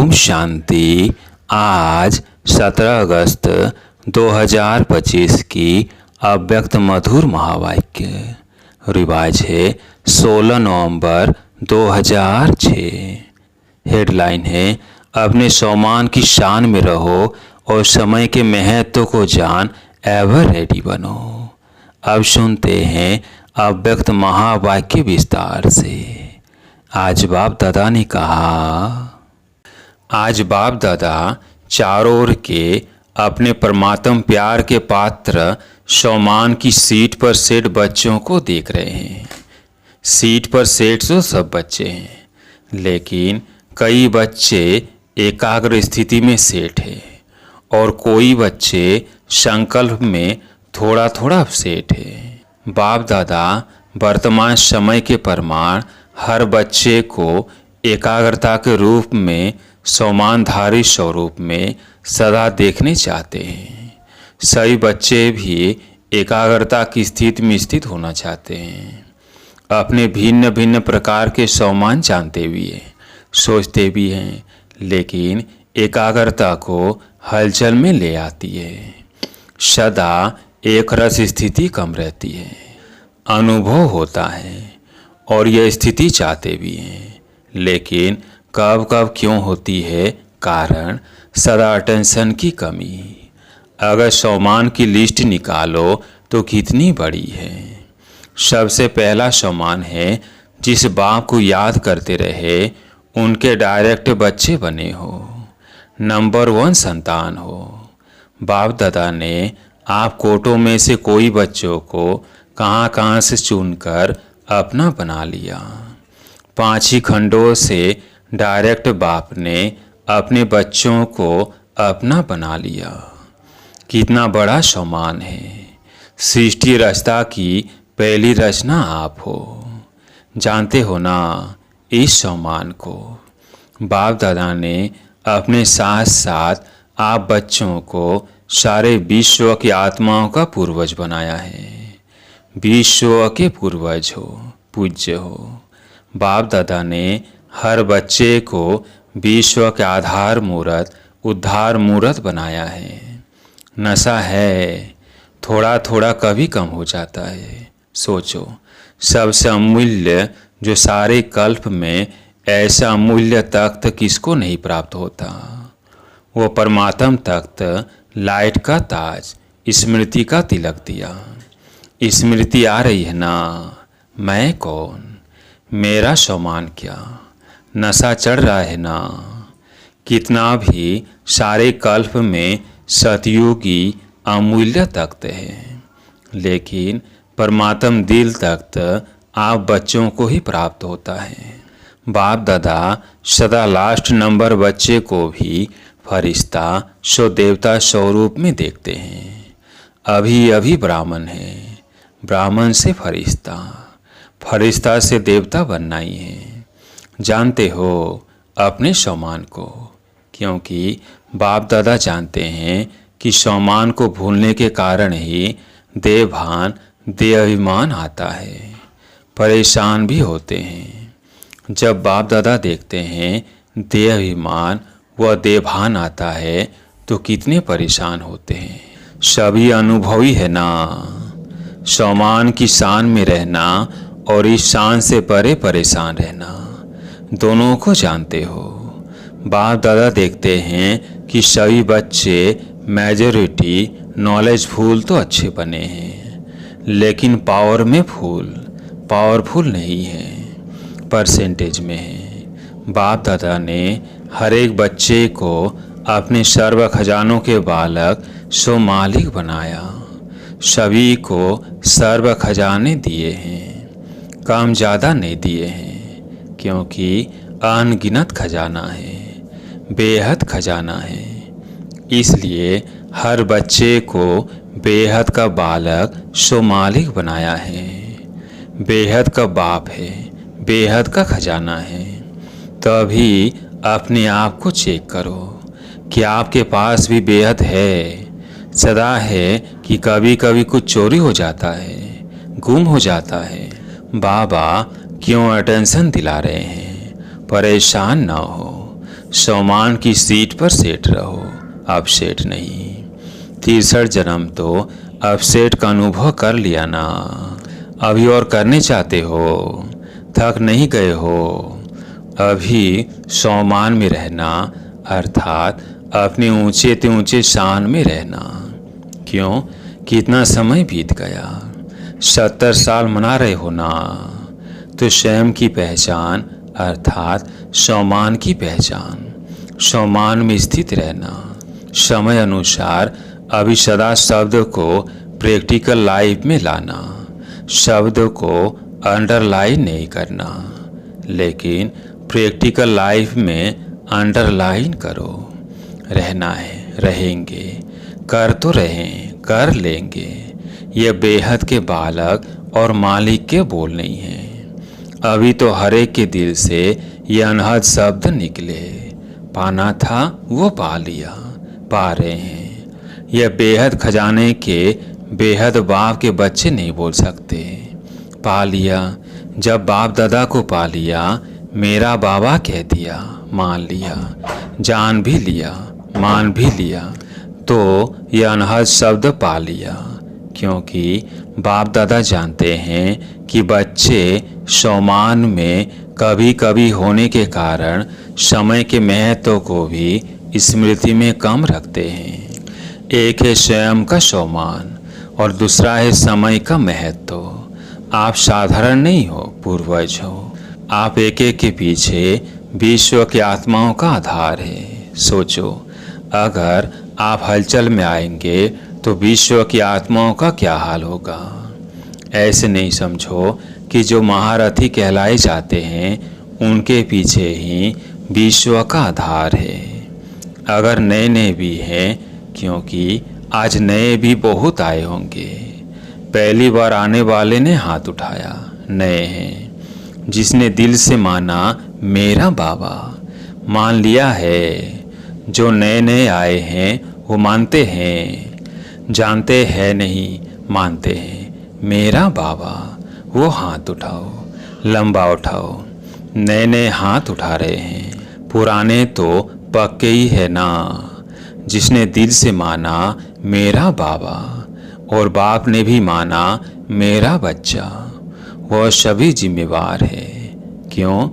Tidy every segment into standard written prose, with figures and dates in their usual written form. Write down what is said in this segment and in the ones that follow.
ओम शांति। आज 17 अगस्त 2025 की अव्यक्त मधुर महावाक्य रिवाज है 16 नवंबर 2006। हेडलाइन है अपने सम्मान की शान में रहो और समय के महत्व को जान एवर रेडी बनो। अब सुनते हैं अव्यक्त महावाक्य विस्तार से। आज बाप दादा ने कहा, आज बाप दादा चारों ओर के अपने परमात्म प्यार के पात्र सम्मान की सीट पर सेठ बच्चों को देख रहे हैं। सीट पर सेठ तो सब बच्चे हैं, लेकिन कई बच्चे एकाग्र स्थिति में सेठ हैं और कोई बच्चे संकल्प में थोड़ा थोड़ा सेठ है। बाप दादा वर्तमान समय के प्रमाण हर बच्चे को एकाग्रता के रूप में सम्मानधारी स्वरूप में सदा देखने चाहते हैं। सभी बच्चे भी एकाग्रता की स्थिति में स्थित होना चाहते हैं। अपने भिन्न भिन्न प्रकार के सम्मान जानते भी हैं, सोचते भी हैं, लेकिन एकाग्रता को हलचल में ले आती है। सदा एक रस स्थिति कम रहती है, अनुभव होता है और यह स्थिति चाहते भी हैं, लेकिन कब कब क्यों होती है? कारण सदा अटेंशन की कमी। अगर सम्मान की लिस्ट निकालो तो कितनी बड़ी है। सबसे पहला सम्मान है जिस बाप को याद करते रहे उनके डायरेक्ट बच्चे बने हो, नंबर 1 संतान हो। बाप दादा ने आप कोटों में से कोई बच्चों को कहाँ से चुनकर अपना बना लिया। 5 ही खंडों से डायरेक्ट बाप ने अपने बच्चों को अपना बना लिया। कितना बड़ा सम्मान है। सृष्टि रचना की पहली रचना आप हो, जानते हो ना इस सम्मान को। बाप दादा ने अपने साथ साथ आप बच्चों को सारे विश्व की आत्माओं का पूर्वज बनाया है। विश्व के पूर्वज हो, पूज्य हो। बाप दादा ने हर बच्चे को विश्व के आधार मूर्त, उद्धार मूर्त बनाया है। नशा है, थोड़ा थोड़ा कभी कम हो जाता है। सोचो, सबसे अमूल्य जो सारे कल्प में ऐसा अमूल्य तख्त किसको नहीं प्राप्त होता? वो परमात्म तख्त, लाइट का ताज, स्मृति का तिलक दिया। स्मृति आ रही है ना, मैं कौन, मेरा सम्मान क्या? नशा चढ़ रहा है ना। कितना भी सारे कल्प में सतयुगी अमूल्य तख्त है, लेकिन परमात्म दिल तख्त आप बच्चों को ही प्राप्त होता है। बाप दादा सदा लास्ट नंबर बच्चे को भी फरिश्ता सो देवता स्वरूप में देखते हैं। अभी अभी ब्राह्मण है, ब्राह्मण से फरिश्ता, फरिश्ता से देवता बनना ही है। जानते हो अपने सम्मान को, क्योंकि बाप दादा जानते हैं कि सम्मान को भूलने के कारण ही देहभान, देहाभिमान आता है। परेशान भी होते हैं। जब बाप दादा देखते हैं देहाभिमान व देहभान आता है तो कितने परेशान होते हैं। सभी अनुभवी है ना। सम्मान की शान में रहना और इस शान से परे परेशान रहना, दोनों को जानते हो। बाप दादा देखते हैं कि सभी बच्चे मेजॉरिटी नॉलेजफुल तो अच्छे बने हैं, लेकिन पावर में पावरफुल नहीं है, परसेंटेज में है। बाप दादा ने हर एक बच्चे को अपने सर्व खजानों के बालक सो मालिक बनाया। सभी को सर्व खजाने दिए हैं, कम ज़्यादा नहीं दिए हैं, क्योंकि अनगिनत खजाना है, बेहद खजाना है। इसलिए हर बच्चे को बेहद का बालक सो मालिक बनाया है। बेहद का बाप है, बेहद का खजाना है। तभी अपने आप को चेक करो कि आपके पास भी बेहद है। सदा है कि कभी कभी कुछ चोरी हो जाता है, गुम हो जाता है। बाबा क्यों अटेंशन दिला रहे हैं? परेशान ना हो, सम्मान की सीट पर सेट रहो, अपसेट नहीं। 63 जन्म तो अपसेट का अनुभव कर लिया ना, अभी और करने चाहते हो, थक नहीं गए हो। अभी सम्मान में रहना अर्थात अपने ऊंचे ते ऊंचे शान में रहना। क्यों? कितना समय बीत गया, 70 साल मना रहे हो ना, तो स्वयं की पहचान अर्थात सम्मान की पहचान, सम्मान में स्थित रहना, समय अनुसार अभी सदा शब्द को प्रैक्टिकल लाइफ में लाना, शब्द को अंडरलाइन नहीं करना, लेकिन प्रैक्टिकल लाइफ में अंडरलाइन करो। रहना है, रहेंगे, कर तो रहें, कर लेंगे। ये बेहद के बालक और मालिक के बोल नहीं हैं। अभी तो हर एक के दिल से ये अनहद शब्द निकले, पाना था वो पा लिया, पा रहे हैं। यह बेहद खजाने के बेहद बाप के बच्चे नहीं बोल सकते। पा लिया, जब बाप दादा को पा लिया, मेरा बाबा कह दिया, मान लिया, जान भी लिया, मान भी लिया, तो यह अनहद शब्द पा लिया। क्योंकि बाप दादा जानते हैं कि बच्चे सम्मान में कभी कभी होने के कारण समय के महत्व को भी स्मृति में कम रखते हैं। एक है स्वयं का सम्मान और दूसरा है समय का महत्व। आप साधारण नहीं हो, पूर्वज हो। आप एक एक के पीछे विश्व की आत्माओं का आधार है। सोचो, अगर आप हलचल में आएंगे तो विश्व की आत्माओं का क्या हाल होगा। ऐसे नहीं समझो कि जो महारथी कहलाए जाते हैं उनके पीछे ही विश्व का आधार है। अगर नए नए भी हैं, क्योंकि आज नए भी बहुत आए होंगे। पहली बार आने वाले ने हाथ उठाया, नए हैं। जिसने दिल से माना मेरा बाबा, मान लिया है। जो नए नए आए हैं वो मानते हैं, जानते हैं नहीं, मानते हैं मेरा बाबा। वो हाथ उठाओ, लंबा उठाओ। नए नए हाथ उठा रहे हैं, पुराने तो पक्के ही है ना। जिसने दिल से माना मेरा बाबा और बाप ने भी माना मेरा बच्चा, वह सभी जिम्मेवार है। क्यों?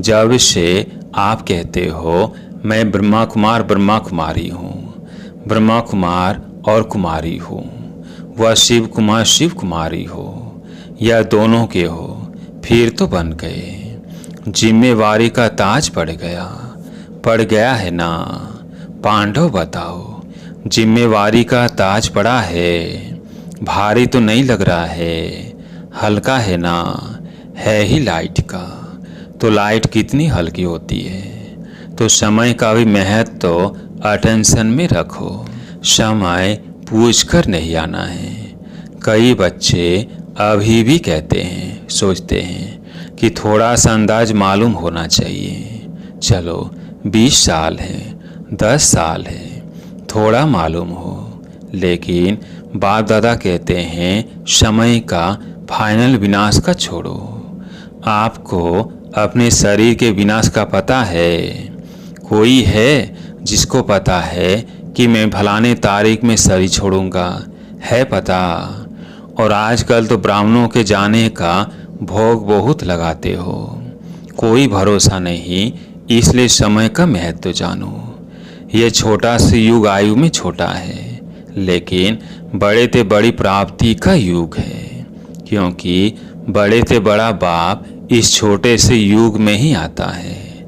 जब से आप कहते हो मैं ब्रह्मा कुमारी हूँ, ब्रह्मा कुमार और कुमारी हूँ, वह शिव कुमारी हो, या दोनों के हो, फिर तो बन गए। जिम्मेवारी का ताज पड़ गया है ना। पांडव बताओ, जिम्मेवारी का ताज पड़ा है, भारी तो नहीं लग रहा है, हल्का है ना। है ही लाइट का, तो लाइट कितनी हल्की होती है। तो समय का भी महत्व तो अटेंशन में रखो। समय पूछकर नहीं आना है। कई बच्चे अभी भी कहते हैं, सोचते हैं कि थोड़ा सा अंदाज मालूम होना चाहिए। चलो 20 साल है, 10 साल है, थोड़ा मालूम हो। लेकिन बाप दादा कहते हैं समय का फाइनल विनाश का छोड़ो। आपको अपने शरीर के विनाश का पता है? कोई है जिसको पता है कि मैं फलाने तारीख में शरीर छोड़ूंगा? है पता। और आजकल तो ब्राह्मणों के जाने का भोग बहुत लगाते हो। कोई भरोसा नहीं, इसलिए समय का महत्व जानो। यह छोटा सा युग आयु में छोटा है, लेकिन बड़े ते बड़ी प्राप्ति का युग है। क्योंकि बड़े ते बड़ा बाप इस छोटे से युग में ही आता है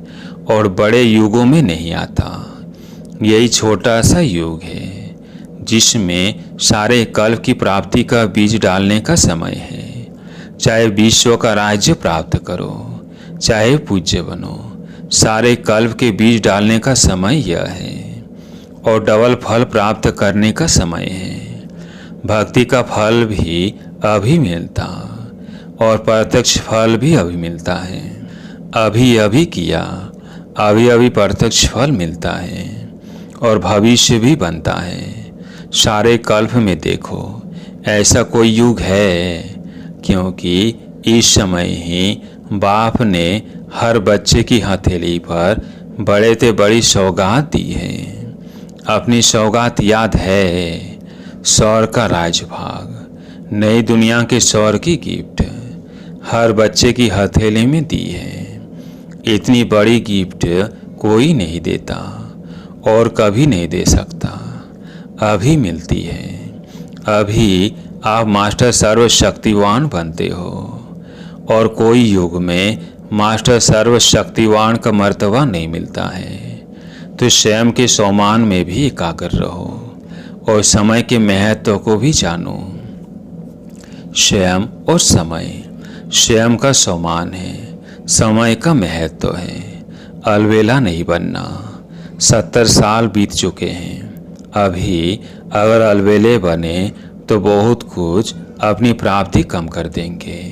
और बड़े युगों में नहीं आता। यही छोटा सा युग है जिसमें सारे कल्प की प्राप्ति का बीज डालने का समय है। चाहे विश्व का राज्य प्राप्त करो, चाहे पूज्य बनो, सारे कल्प के बीज डालने का समय यह है और डबल फल प्राप्त करने का समय है। भक्ति का फल भी अभी मिलता और प्रत्यक्ष फल भी अभी मिलता है। अभी अभी किया, अभी अभी प्रत्यक्ष फल मिलता है और भविष्य भी बनता है। सारे कल्प में देखो, ऐसा कोई युग है, क्योंकि इस समय ही बाप ने हर बच्चे की हथेली पर बड़े ते बड़ी सौगात दी है। अपनी सौगात याद है, सौर का राजभाग, नई दुनिया के सौर की गिफ्ट हर बच्चे की हथेली में दी है। इतनी बड़ी गिफ्ट कोई नहीं देता और कभी नहीं दे सकता। अभी मिलती है, अभी आप मास्टर सर्वशक्तिवान बनते हो और कोई युग में मास्टर सर्वशक्तिवान का मर्तबा नहीं मिलता है। तो स्वयं के सम्मान में भी एकाग्र रहो और समय के महत्व को भी जानो। स्वयं और समय, स्वयं का सम्मान है, समय का महत्व है। अलबेला नहीं बनना। 70 साल बीत चुके हैं, अभी अगर अलबेले बने तो बहुत कुछ अपनी प्राप्ति कम कर देंगे,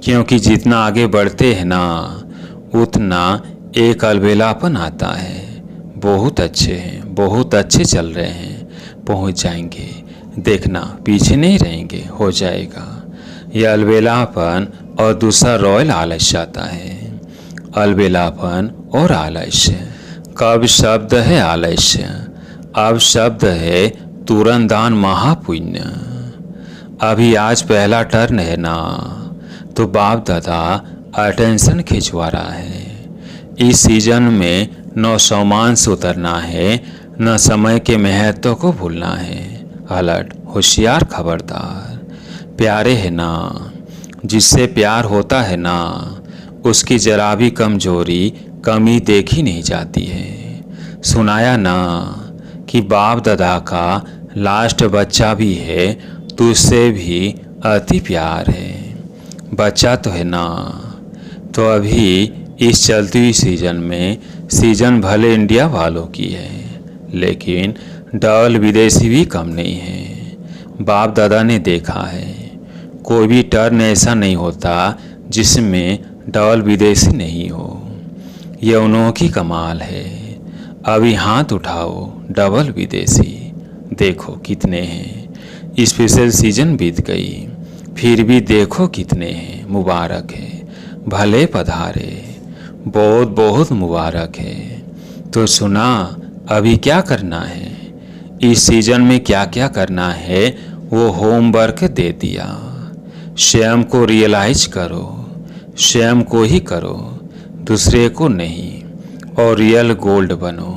क्योंकि जितना आगे बढ़ते हैं ना उतना एक अलबेलापन आता है। बहुत अच्छे हैं, बहुत अच्छे चल रहे हैं, पहुंच जाएंगे, देखना पीछे नहीं रहेंगे, हो जाएगा। यह अलबेलापन और दूसरा रॉयल आलस्य आता है। अलबेलापन और आलस्य। कब शब्द है आलस्य, अब शब्द है तुरंत दान महापुण्य। अभी आज पहला टर्न है ना, तो बाप दादा अटेंशन खिंचवा रहा है। इस सीजन में न सम्मान से उतरना है, न समय के महत्व को भूलना है। अलर्ट, होशियार, खबरदार। प्यारे है ना, जिससे प्यार होता है ना, उसकी जरा भी कमजोरी कमी देखी नहीं जाती है। सुनाया ना कि बाप दादा का लास्ट बच्चा भी है, तो उससे भी अति प्यार है। बच्चा तो है ना, तो अभी इस चलती हुई सीजन में, सीजन भले इंडिया वालों की है, लेकिन डबल विदेशी भी कम नहीं है। बाप दादा ने देखा है, कोई भी टर्न ऐसा नहीं होता जिसमें डबल विदेशी नहीं हो। यह उन्हों की कमाल है। अभी हाथ उठाओ, डबल विदेशी देखो कितने हैं। स्पेशल सीजन बीत गई, फिर भी देखो कितने हैं। मुबारक है, भले पधारे, बहुत बहुत मुबारक है। तो सुना, अभी क्या करना है, इस सीजन में क्या क्या करना है वो होमवर्क दे दिया। स्वयं को रियलाइज करो, स्वयं को ही करो, दूसरे को नहीं, और रियल गोल्ड बनो।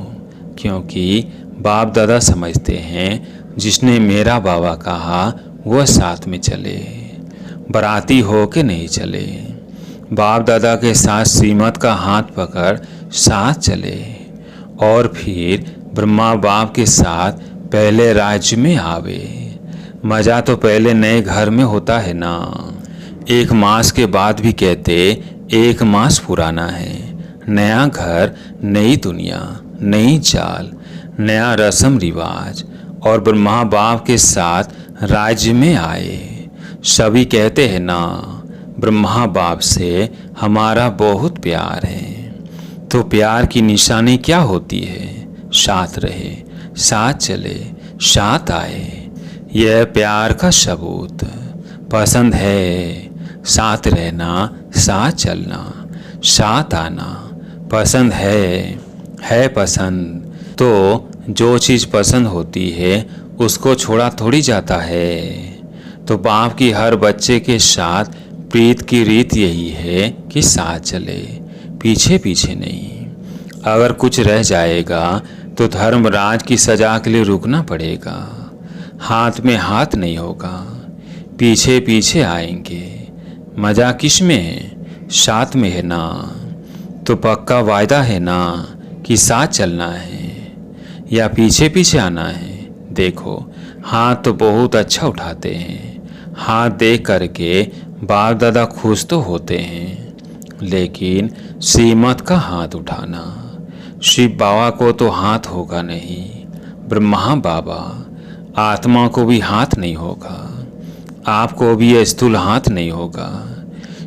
क्योंकि बाप दादा समझते हैं, जिसने मेरा बाबा कहा वह साथ में चले, बराती हो के नहीं चले। बाप दादा के साथ श्रीमत का हाथ पकड़ साथ चले, और फिर ब्रह्मा बाप के साथ पहले राज्य में आवे। मज़ा तो पहले नए घर में होता है ना। 1 मास के बाद भी कहते 1 मास पुराना है। नया घर, नई दुनिया, नई चाल, नया रस्म रिवाज, और ब्रह्मा बाप के साथ राज्य में आए। सभी कहते हैं ना, ब्रह्मा बाप से हमारा बहुत प्यार है। तो प्यार की निशानी क्या होती है? साथ रहे, साथ चले, साथ आए। यह प्यार का सबूत। पसंद है साथ रहना, साथ चलना, साथ आना। पसंद है पसंद। तो जो चीज़ पसंद होती है उसको छोड़ा थोड़ी जाता है। तो बाप की हर बच्चे के साथ प्रीत की रीत यही है कि साथ चले, पीछे पीछे नहीं। अगर कुछ रह जाएगा तो धर्मराज की सजा के लिए रुकना पड़ेगा। हाथ में हाथ नहीं होगा, पीछे पीछे आएंगे। मज़ा किस में है? साथ में है ना। तो पक्का वायदा है ना कि साथ चलना है या पीछे पीछे आना है। देखो हाथ तो बहुत अच्छा उठाते हैं। हाथ देख करके बाप दादा खुश तो होते हैं, लेकिन श्रीमत का हाथ उठाना, शिव बाबा को तो हाथ होगा नहीं, ब्रह्मा बाबा आत्मा को भी हाथ नहीं होगा, आपको भी यह स्थूल हाथ नहीं होगा।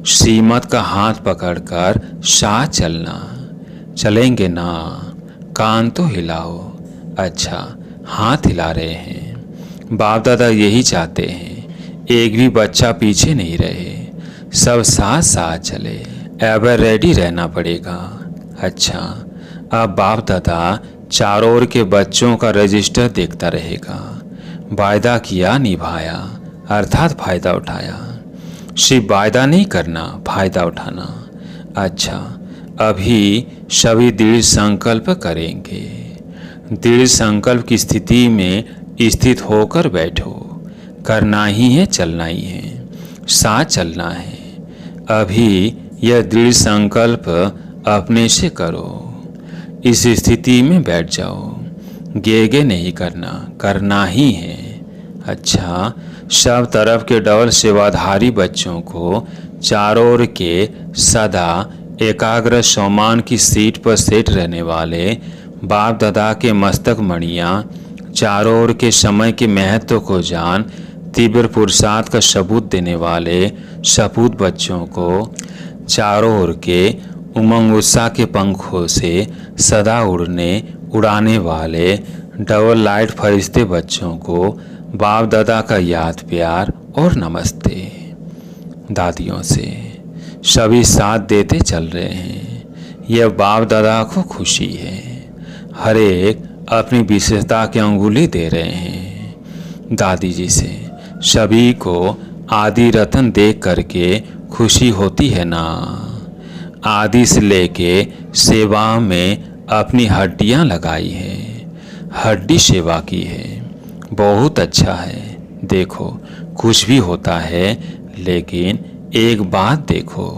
श्रीमत का हाथ पकड़कर साथ चलना। चलेंगे ना? कान तो हिलाओ। अच्छा, हाथ हिला रहे हैं। बाप दादा यही चाहते हैं, एक भी बच्चा पीछे नहीं रहे, सब साथ साथ चले। एवर रेडी रहना पड़ेगा। अच्छा, अब बाप दादा चारों ओर के बच्चों का रजिस्टर देखता रहेगा। वायदा किया, निभाया, अर्थात फायदा उठाया। सिर्फ वायदा नहीं करना, फायदा उठाना। अच्छा, अभी सभी दृढ़ संकल्प करेंगे। दृढ़ संकल्प की स्थिति में स्थित होकर बैठो। करना ही है, चलना ही है, साथ चलना है। अभी यह दृढ़ संकल्प अपने से करो। इस स्थिति में बैठ जाओ। गे नहीं करना, करना ही है। अच्छा, सब तरफ के डबल सेवाधारी बच्चों को चारों ओर के सदा एकाग्र सम्मान की सीट पर सेट रहने वाले बाप दादा के मस्तक मणियाँ, चारों ओर के समय के महत्व को जान तीव्र पुरुषार्थ का सबूत देने वाले सपूत बच्चों को, चारों ओर के उमंग उत्साह के पंखों से सदा उड़ाने वाले डबल लाइट फरिश्ते बच्चों को बाप दादा का याद, प्यार और नमस्ते। दादियों से सभी साथ देते चल रहे हैं। यह बाप दादा को खुशी है। हर एक अपनी विशेषता की अंगुली दे रहे हैं। दादी जी से सभी को आदि रतन देख करके खुशी होती है ना। आदि से लेके सेवा में अपनी हड्डियां लगाई है, हड्डी सेवा की है। बहुत अच्छा है। देखो, कुछ भी होता है, लेकिन एक बात देखो,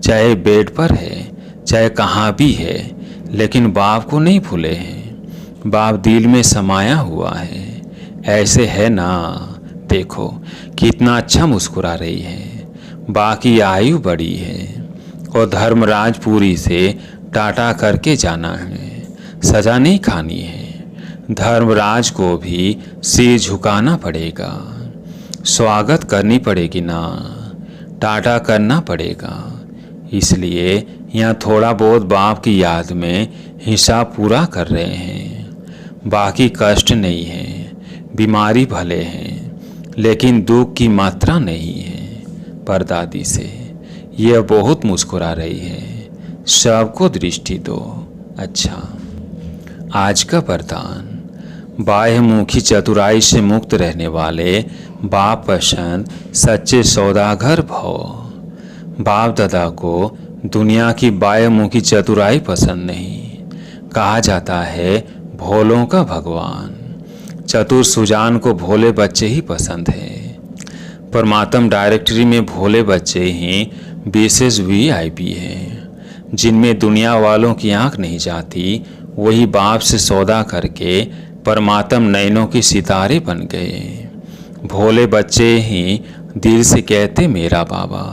चाहे बेड पर है, चाहे कहाँ भी है, लेकिन बाप को नहीं भूले हैं। बाप दिल में समाया हुआ है। ऐसे है ना। देखो कितना अच्छा मुस्कुरा रही है। बाकी आयु बड़ी है और धर्मराजपुरी से टाटा करके जाना है। सजा नहीं खानी है। धर्मराज को भी सिर झुकाना पड़ेगा, स्वागत करनी पड़ेगी ना, टाटा करना पड़ेगा। इसलिए यहाँ थोड़ा बहुत बाप की याद में हिसाब पूरा कर रहे हैं। बाकी कष्ट नहीं है, बीमारी भले हैं, लेकिन दुख की मात्रा नहीं है। परदादी से यह बहुत मुस्कुरा रही है। सबको दृष्टि दो। अच्छा, आज का वरदान, बाह्यमुखी चतुराई से मुक्त रहने वाले बाप पसंद सच्चे सौदागर भव। बाप दादा को दुनिया की बाह्यमुखी चतुराई पसंद नहीं। कहा जाता है भोलों का भगवान। चतुर सुजान को भोले बच्चे ही पसंद है। परमात्म डायरेक्टरी में भोले बच्चे ही विशेष VIP हैं, जिनमें दुनिया वालों की आंख नहीं जाती। वही बाप से सौदा करके परमात्म नयनों के सितारे बन गए। भोले बच्चे ही दिल से कहते मेरा बाबा।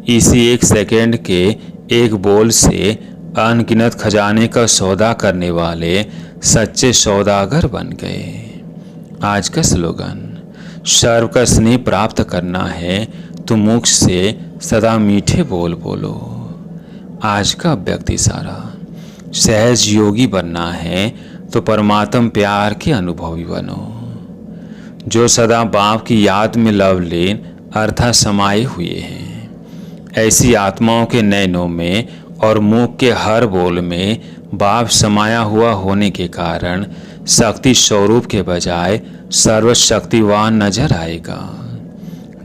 इसी एक सेकंड के एक बोल से अनगिनत खजाने का सौदा करने वाले सच्चे सौदागर बन गए। आज का स्लोगन, सर्व का स्नेह प्राप्त करना है तो मुख से सदा मीठे बोल बोलो। आज का अव्यक्त इशारा, सहज योगी बनना है तो परमात्म प्यार के अनुभवी बनो। जो सदा बाप की याद में लवलीन अर्थात समाये हुए हैं, ऐसी आत्माओं के नयनों में और मुख के हर बोल में बाप समाया हुआ होने के कारण शक्ति स्वरूप के बजाय सर्वशक्तिवान नजर आएगा।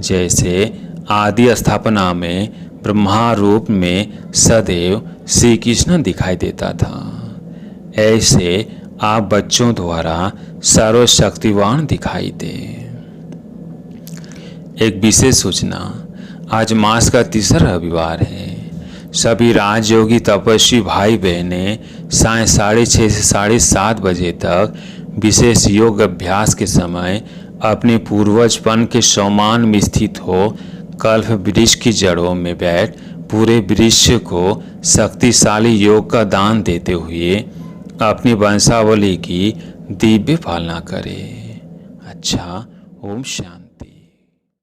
जैसे आदि स्थापना में ब्रह्मा रूप में सदैव श्री कृष्ण दिखाई देता था, ऐसे आप बच्चों द्वारा सर्वशक्तिवान दिखाई दे। एक विशेष सूचना, आज मास का तीसरा रविवार है। सभी राजयोगी तपस्वी भाई बहनें साय 6:30 से 7:30 बजे तक विशेष योग अभ्यास के समय अपने पूर्वजपन के सम्मान में स्थित हो कल्प वृक्ष की जड़ों में बैठ पूरे वृक्ष को शक्तिशाली योग का दान देते हुए अपनी वंशावली की दिव्य पालना करें। अच्छा, ओम शांति।